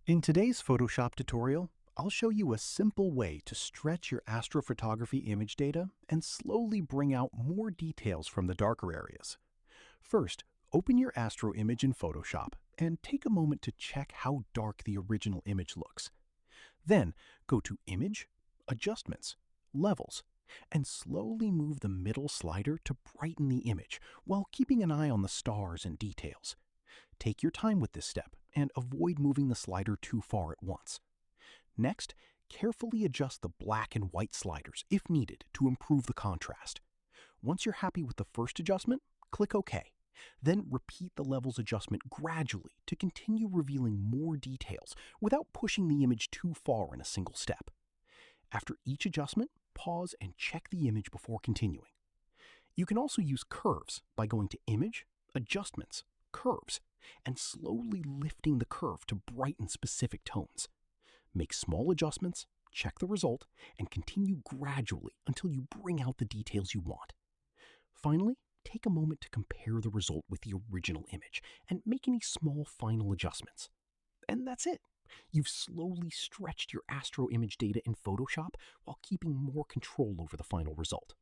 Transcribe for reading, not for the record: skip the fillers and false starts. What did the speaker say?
In today's Photoshop tutorial, I'll show you a simple way to stretch your astrophotography image data and slowly bring out more details from the darker areas. First, open your Astro image in Photoshop and take a moment to check how dark the original image looks. Then, go to Image, Adjustments, Levels, and slowly move the middle slider to brighten the image while keeping an eye on the stars and details. Take your time with this step and avoid moving the slider too far at once. Next, carefully adjust the black and white sliders if needed to improve the contrast. Once you're happy with the first adjustment, click OK. Then repeat the levels adjustment gradually to continue revealing more details without pushing the image too far in a single step. After each adjustment, pause and check the image before continuing. You can also use curves by going to Image, Adjustments, Curves, and slowly lifting the curve to brighten specific tones. Make small adjustments, check the result, and continue gradually until you bring out the details you want. Finally, take a moment to compare the result with the original image and make any small final adjustments. And that's it. You've slowly stretched your Astro image data in Photoshop while keeping more control over the final result.